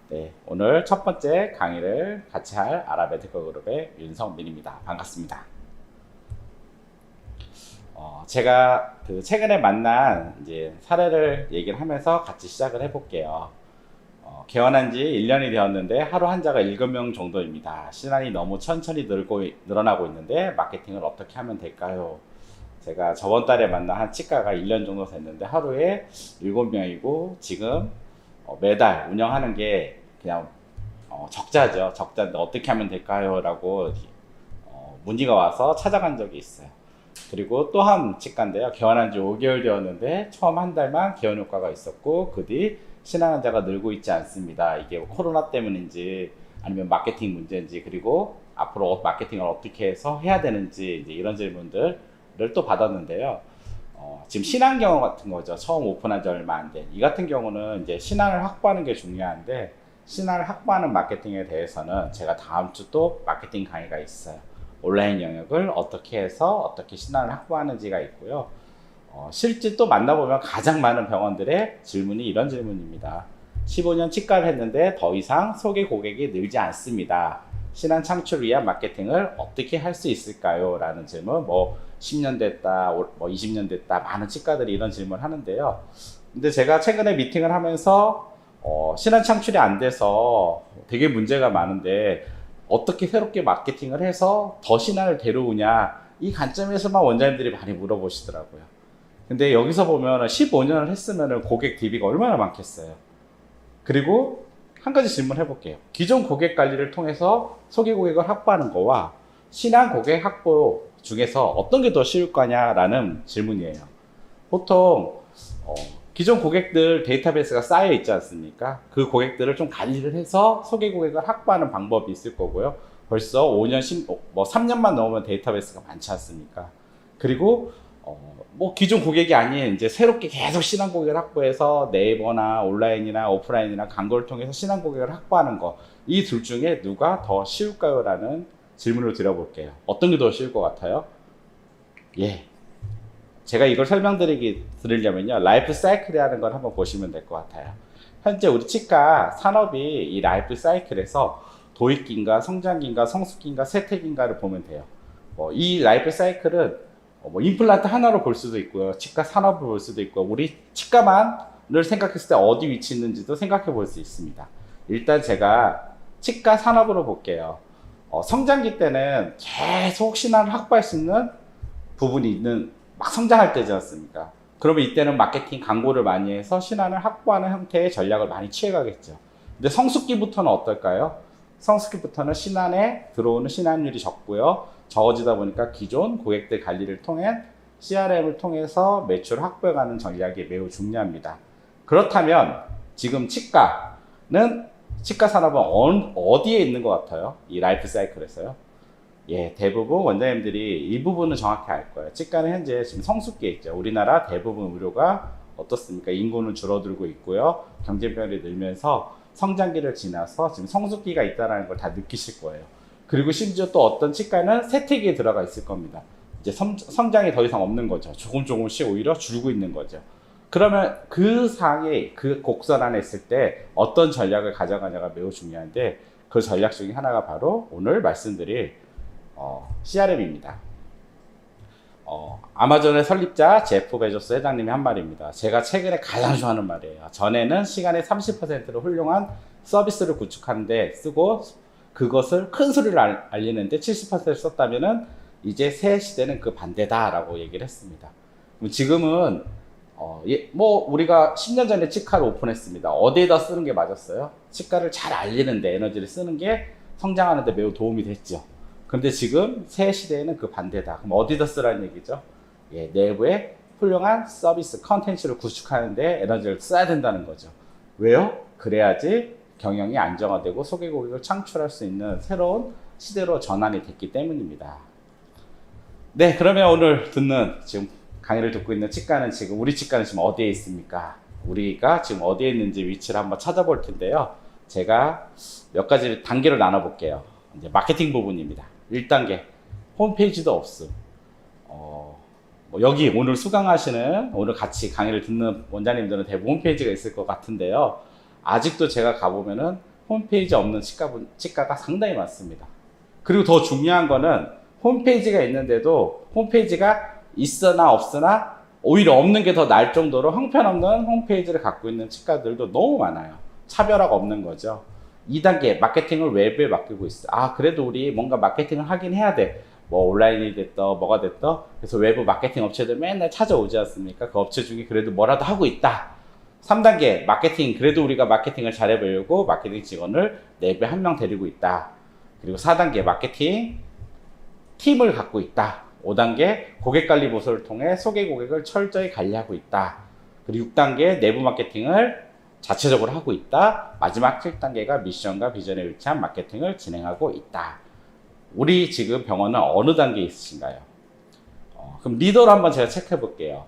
네, 오늘 첫 번째 강의를 같이 할 아랍에드커 그룹의 윤성민입니다. 반갑습니다. 제가 최근에 만난 이제 사례를 얘기를 하면서 같이 시작을 해볼게요. 개원한 지 1년이 되었는데 하루 환자가 7명 정도입니다. 시간이 너무 천천히 늘어나고 있는데 마케팅을 어떻게 하면 될까요? 제가 저번 달에 만난 한 치과가 1년 정도 됐는데 하루에 7명이고 지금 매달 운영하는 게 그냥 적자죠. 적자인데 어떻게 하면 될까요? 라고 문의가 와서 찾아간 적이 있어요. 그리고 또 한 치과인데요. 개원한 지 5개월 되었는데 처음 한 달만 개원 효과가 있었고 그 뒤 신한 환자가 늘고 있지 않습니다. 이게 코로나 때문인지 아니면 마케팅 문제인지 그리고 앞으로 마케팅을 어떻게 해서 해야 되는지 이제 이런 질문들을 또 받았는데요. 지금 신한 경우 같은 거죠. 처음 오픈한 지 얼마 안 된. 이 같은 경우는 이제 신한을 확보하는 게 중요한데 신한을 확보하는 마케팅에 대해서는 제가 다음 주 또 마케팅 강의가 있어요. 온라인 영역을 어떻게 해서 어떻게 신한을 확보하는지가 있고요. 실제 또 만나보면 가장 많은 병원들의 질문이 이런 질문입니다. 15년 치과를 했는데 더 이상 소개 고객이 늘지 않습니다. 신한 창출 위한 마케팅을 어떻게 할 수 있을까요? 라는 질문, 10년 됐다, 20년 됐다, 많은 치과들이 이런 질문을 하는데요. 근데 제가 최근에 미팅을 하면서, 신한 창출이 안 돼서 되게 문제가 많은데, 어떻게 새롭게 마케팅을 해서 더 신한을 데려오냐, 이 관점에서만 원장님들이 많이 물어보시더라고요. 근데 여기서 보면 15년을 했으면 고객 DB가 얼마나 많겠어요. 그리고 한 가지 질문 해볼게요. 기존 고객 관리를 통해서 소개 고객을 확보하는 거와 신한 고객 확보 중에서 어떤 게 더 쉬울 거냐라는 질문이에요. 보통 기존 고객들 데이터베이스가 쌓여 있지 않습니까? 그 고객들을 좀 관리를 해서 소개 고객을 확보하는 방법이 있을 거고요. 벌써 5년, 3년만 넘으면 데이터베이스가 많지 않습니까? 그리고 기존 고객이 아닌 이제 새롭게 계속 신한 고객을 확보해서 네이버나 온라인이나 오프라인이나 광고를 통해서 신한 고객을 확보하는 거, 이 둘 중에 누가 더 쉬울까요? 라는 질문을 드려볼게요. 어떤 게 더 쉬울 것 같아요? 예. 제가 이걸 드리려면요. 라이프 사이클이라는 걸 한번 보시면 될 것 같아요. 현재 우리 치과 산업이 이 라이프 사이클에서 도입기인가, 성장기인가, 성숙기인가, 쇠퇴기인가를 보면 돼요. 이 라이프 사이클은 임플란트 하나로 볼 수도 있고요. 치과 산업을 볼 수도 있고, 우리 치과만을 생각했을 때 어디 위치 있는지도 생각해 볼 수 있습니다. 일단 제가 치과 산업으로 볼게요. 성장기 때는 계속 신한을 확보할 수 있는 부분이 막 성장할 때지 않습니까? 그러면 이때는 마케팅 광고를 많이 해서 신한을 확보하는 형태의 전략을 많이 취해가겠죠. 근데 성숙기부터는 어떨까요? 성숙기부터는 신한에 들어오는 신한율이 적고요. 적어지다 보니까 기존 고객들 관리를 통해 CRM을 통해서 매출 확보해가는 전략이 매우 중요합니다. 그렇다면 지금 치과 산업은 어디에 있는 것 같아요? 이 라이프 사이클에서요? 예, 대부분 원장님들이 이 부분은 정확히 알 거예요. 치과는 현재 지금 성숙기에 있죠. 우리나라 대부분 의료가 어떻습니까? 인구는 줄어들고 있고요. 경제병이 늘면서 성장기를 지나서 지금 성숙기가 있다는 걸 다 느끼실 거예요. 그리고 심지어 또 어떤 치과는 쇠퇴기에 들어가 있을 겁니다. 이제 성장이 더 이상 없는 거죠. 조금씩 오히려 줄고 있는 거죠. 그러면 그 상에 그 곡선 안에 있을 때 어떤 전략을 가져가냐가 매우 중요한데 그 전략 중에 하나가 바로 오늘 말씀드릴 CRM입니다. 아마존의 설립자 제프 베조스 회장님이 한 말입니다. 제가 최근에 가장 좋아하는 말이에요. 전에는 시간의 30%를 훌륭한 서비스를 구축하는데 쓰고 그것을 큰 소리를 알리는데 70%를 썼다면은 이제 새 시대는 그 반대다라고 얘기를 했습니다. 지금은 우리가 10년 전에 치과를 오픈했습니다. 어디에다 쓰는 게 맞았어요? 치과를 잘 알리는데 에너지를 쓰는 게 성장하는데 매우 도움이 됐죠. 근데 지금 새 시대에는 그 반대다. 그럼 어디다 쓰라는 얘기죠? 예, 내부에 훌륭한 서비스 컨텐츠를 구축하는데 에너지를 써야 된다는 거죠. 왜요? 그래야지 경영이 안정화되고 소개 고객을 창출할 수 있는 새로운 시대로 전환이 됐기 때문입니다. 네, 그러면 오늘 지금 강의를 듣고 있는 우리 치과는 지금 어디에 있습니까? 우리가 지금 어디에 있는지 위치를 한번 찾아볼 텐데요. 제가 몇 가지 단계로 나눠볼게요. 이제 마케팅 부분입니다. 1단계, 홈페이지도 없음. 여기 오늘 오늘 같이 강의를 듣는 원장님들은 대부분 홈페이지가 있을 것 같은데요. 아직도 제가 가보면은 홈페이지 없는 치과가 상당히 많습니다. 그리고 더 중요한 거는 홈페이지가 있는데도 홈페이지가 있으나 없으나 오히려 없는 게 더 나을 정도로 형편없는 홈페이지를 갖고 있는 치과들도 너무 많아요. 차별화가 없는 거죠. 2단계 마케팅을 외부에 맡기고 있어. 아, 그래도 우리 뭔가 마케팅을 하긴 해야 돼. 뭐 온라인이 됐든 뭐가 됐든. 그래서 외부 마케팅 업체들 맨날 찾아오지 않습니까? 그 업체 중에 그래도 뭐라도 하고 있다. 3단계 마케팅, 그래도 우리가 마케팅을 잘해보려고 마케팅 직원을 내부에 한 명 데리고 있다. 그리고 4단계 마케팅 팀을 갖고 있다. 5단계 고객관리 보수를 통해 소개 고객을 철저히 관리하고 있다. 그리고 6단계 내부 마케팅을 자체적으로 하고 있다. 마지막 7단계가 미션과 비전에 일치한 마케팅을 진행하고 있다. 우리 지금 병원은 어느 단계에 있으신가요? 그럼 리더로 한번 제가 체크해 볼게요.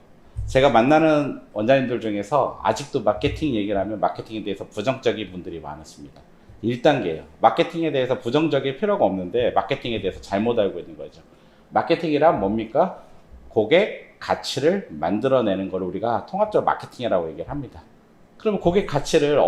제가 만나는 원장님들 중에서 아직도 마케팅 얘기를 하면 마케팅에 대해서 부정적인 분들이 많으십니다. 1단계예요. 마케팅에 대해서 부정적일 필요가 없는데 마케팅에 대해서 잘못 알고 있는 거죠. 마케팅이란 뭡니까? 고객 가치를 만들어내는 걸 우리가 통합적으로 마케팅이라고 얘기를 합니다. 그러면 고객 가치를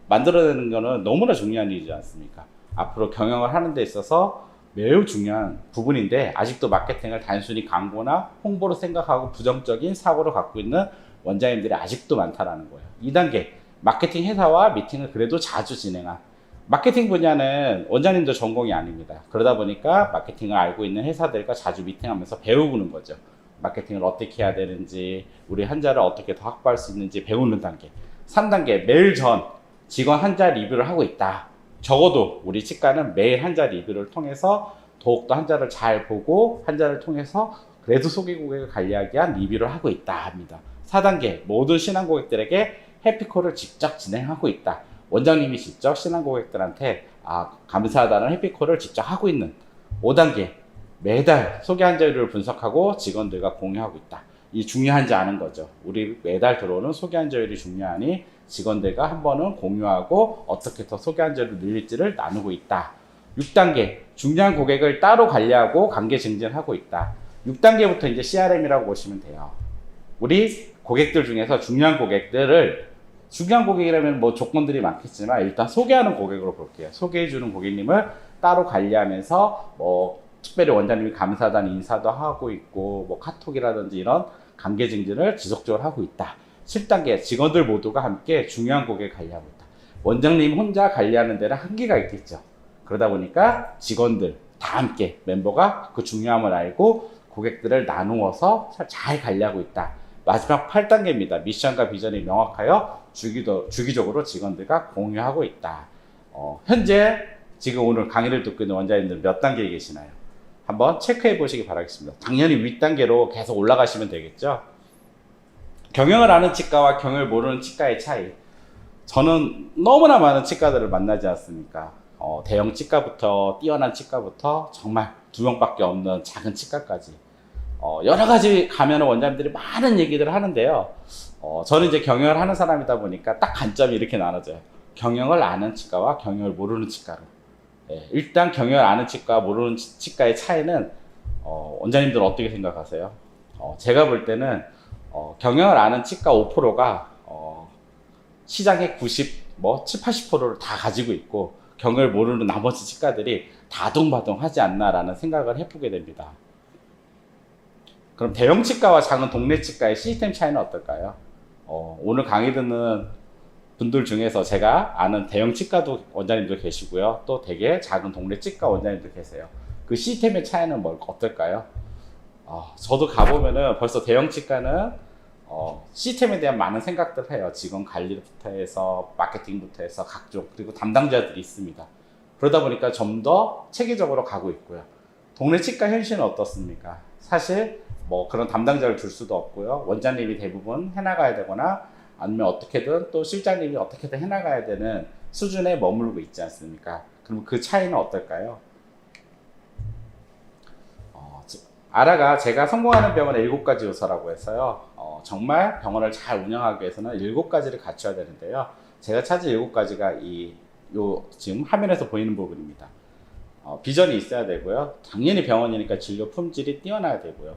만들어내는 거는 너무나 중요한 일이지 않습니까? 앞으로 경영을 하는 데 있어서 매우 중요한 부분인데 아직도 마케팅을 단순히 광고나 홍보로 생각하고 부정적인 사고를 갖고 있는 원장님들이 아직도 많다라는 거예요. 2단계 마케팅 회사와 미팅을 그래도 자주 진행한, 마케팅 분야는 원장님도 전공이 아닙니다. 그러다 보니까 마케팅을 알고 있는 회사들과 자주 미팅하면서 배우는 거죠. 마케팅을 어떻게 해야 되는지, 우리 환자를 어떻게 더 확보할 수 있는지 배우는 단계. 3단계 매일 전 직원 환자 리뷰를 하고 있다. 적어도 우리 치과는 매일 환자 리뷰를 통해서 더욱더 환자를 잘 보고 환자를 통해서 그래도 소개 고객을 관리하기 위한 리뷰를 하고 있다 합니다. 4단계 모든 신한 고객들에게 해피콜을 직접 진행하고 있다. 원장님이 직접 신한 고객들한테 감사하다는 해피콜을 직접 하고 있는. 5단계 매달 소개 환자율을 분석하고 직원들과 공유하고 있다. 이 중요한지 아는 거죠. 우리 매달 들어오는 소개 환자율이 중요하니 직원들과 한 번은 공유하고 어떻게 더 소개 환자율을 늘릴지를 나누고 있다. 6단계 중요한 고객을 따로 관리하고 관계 증진하고 있다. 6단계부터 이제 CRM이라고 보시면 돼요. 우리 고객들 중에서 중요한 고객이라면 뭐 조건들이 많겠지만 일단 소개하는 고객으로 볼게요. 소개해주는 고객님을 따로 관리하면서 뭐 특별히 원장님이 감사하다는 인사도 하고 있고 뭐 카톡이라든지 이런 관계 증진을 지속적으로 하고 있다. 7단계 직원들 모두가 함께 중요한 고객을 관리하고 있다. 원장님 혼자 관리하는 데는 한계가 있겠죠. 그러다 보니까 직원들 다 함께 멤버가 그 중요함을 알고 고객들을 나누어서 잘 관리하고 있다. 마지막 8단계입니다. 미션과 비전이 명확하여 주기적으로 직원들과 공유하고 있다. 현재 지금 오늘 강의를 듣고 있는 원장님들 몇 단계에 계시나요? 한번 체크해 보시기 바라겠습니다. 당연히 윗단계로 계속 올라가시면 되겠죠. 경영을 아는 치과와 경영을 모르는 치과의 차이. 저는 너무나 많은 치과들을 만나지 않습니까? 대형 치과부터 뛰어난 치과부터 정말 2명밖에 없는 작은 치과까지 여러 가지 가면 원장님들이 많은 얘기들을 하는데요. 저는 이제 경영을 하는 사람이다 보니까 딱 관점이 이렇게 나눠져요. 경영을 아는 치과와 경영을 모르는 치과로. 일단 경영을 아는 치과와 모르는 치과의 차이는 원장님들 어떻게 생각하세요? 제가 볼 때는 경영을 아는 치과 5%가 시장의 70, 80%를 다 가지고 있고 경영을 모르는 나머지 치과들이 다둥바둥하지 않나라는 생각을 해보게 됩니다. 그럼 대형 치과와 작은 동네 치과의 시스템 차이는 어떨까요? 오늘 강의 듣는 분들 중에서 제가 아는 대형 치과도 원장님들 계시고요. 또 되게 작은 동네 치과 원장님들 계세요. 그 시스템의 차이는 어떨까요? 저도 가보면은 벌써 대형 치과는 시스템에 대한 많은 생각들을 해요. 직원 관리부터 해서 마케팅부터 해서 각종 그리고 담당자들이 있습니다. 그러다 보니까 좀 더 체계적으로 가고 있고요. 동네 치과 현실은 어떻습니까? 사실 뭐 그런 담당자를 줄 수도 없고요. 원장님이 대부분 해나가야 되거나 아니면 어떻게든 또 실장님이 어떻게든 해나가야 되는 수준에 머물고 있지 않습니까? 그럼 그 차이는 어떨까요? 아라가 제가 성공하는 병원의 7가지 요소라고 해서요. 정말 병원을 잘 운영하기 위해서는 7가지를 갖춰야 되는데요. 제가 찾은 7가지가 지금 화면에서 보이는 부분입니다. 비전이 있어야 되고요. 당연히 병원이니까 진료 품질이 뛰어나야 되고요.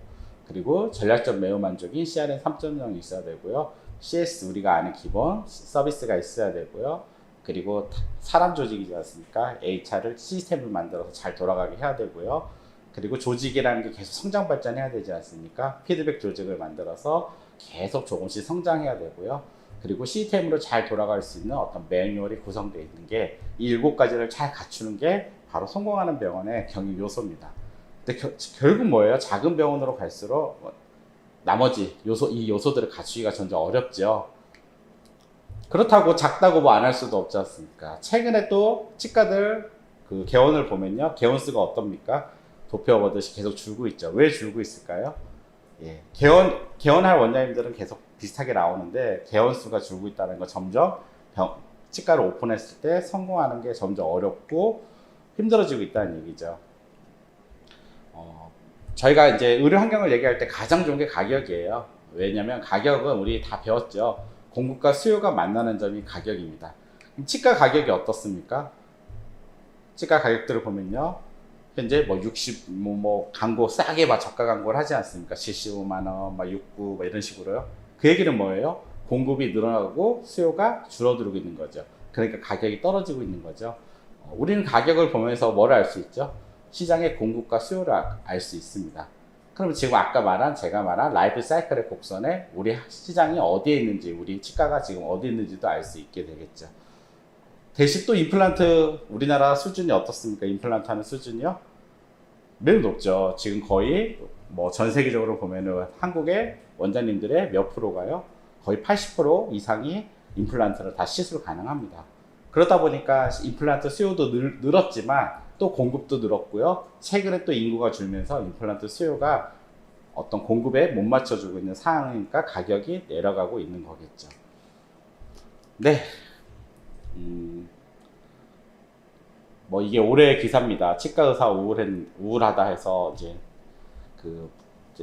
그리고 전략적 매우 만족인 CRM 3.0이 있어야 되고요. CS 우리가 아는 기본 서비스가 있어야 되고요. 그리고 사람 조직이지 않습니까? HR을 시스템을 만들어서 잘 돌아가게 해야 되고요. 그리고 조직이라는 게 계속 성장 발전해야 되지 않습니까? 피드백 조직을 만들어서 계속 조금씩 성장해야 되고요. 그리고 시스템으로 잘 돌아갈 수 있는 어떤 매뉴얼이 구성되어 있는 게 이 7가지를 잘 갖추는 게 바로 성공하는 병원의 경영 요소입니다. 근데 결국 뭐예요? 작은 병원으로 갈수록 나머지 이 요소들을 갖추기가 점점 어렵죠. 그렇다고 작다고 뭐 안 할 수도 없지 않습니까? 최근에 또 치과들 그 개원을 보면요. 개원 수가 어떻습니까? 도표보듯이 계속 줄고 있죠. 왜 줄고 있을까요? 예. 개원할 원장님들은 계속 비슷하게 나오는데 개원 수가 줄고 있다는 거 점점 치과를 오픈했을 때 성공하는 게 점점 어렵고 힘들어지고 있다는 얘기죠. 저희가 이제 의료 환경을 얘기할 때 가장 좋은 게 가격이에요. 왜냐면 가격은 우리 다 배웠죠. 공급과 수요가 만나는 점이 가격입니다. 치과 가격이 어떻습니까? 치과 가격들을 보면요. 현재 뭐 60, 광고 싸게 막 저가 광고를 하지 않습니까? 75만원, 막 69, 막 이런 식으로요. 그 얘기는 뭐예요? 공급이 늘어나고 수요가 줄어들고 있는 거죠. 그러니까 가격이 떨어지고 있는 거죠. 우리는 가격을 보면서 뭘 알 수 있죠? 시장의 공급과 수요를 알 수 있습니다. 그럼 지금 제가 말한 라이프 사이클의 곡선에 우리 시장이 어디에 있는지, 우리 치과가 지금 어디에 있는지도 알 수 있게 되겠죠. 대신 또 임플란트, 우리나라 수준이 어떻습니까? 임플란트 하는 수준이요? 매우 높죠. 지금 거의 뭐 전 세계적으로 보면은 한국의 원장님들의 몇 프로가요? 거의 80% 이상이 임플란트를 다 시술 가능합니다. 그러다 보니까 임플란트 수요도 늘었지만 또 공급도 늘었고요. 최근에 또 인구가 줄면서 임플란트 수요가 어떤 공급에 못 맞춰주고 있는 상황이니까 가격이 내려가고 있는 거겠죠. 네. 뭐 이게 올해 기사입니다. 치과 의사 우울하다 해서 이제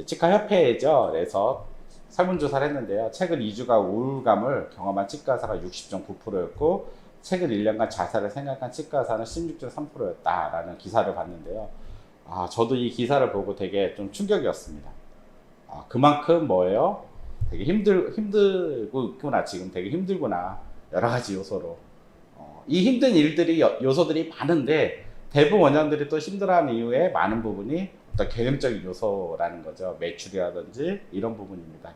치과 협회죠. 그래서 설문조사를 했는데요. 최근 2주가 우울감을 경험한 치과 의사가 60.9%였고 최근 1년간 자살을 생각한 치과 의사는 16.3%였다라는 기사를 봤는데요. 저도 이 기사를 보고 되게 좀 충격이었습니다. 그만큼 뭐예요? 되게 힘들고 있구나. 지금 되게 힘들구나. 여러 가지 요소로. 이 힘든 요소들이 많은데 대부분 원장들이 또 힘들어하는 이유의 많은 부분이 어떤 개념적인 요소라는 거죠. 매출이라든지 이런 부분입니다.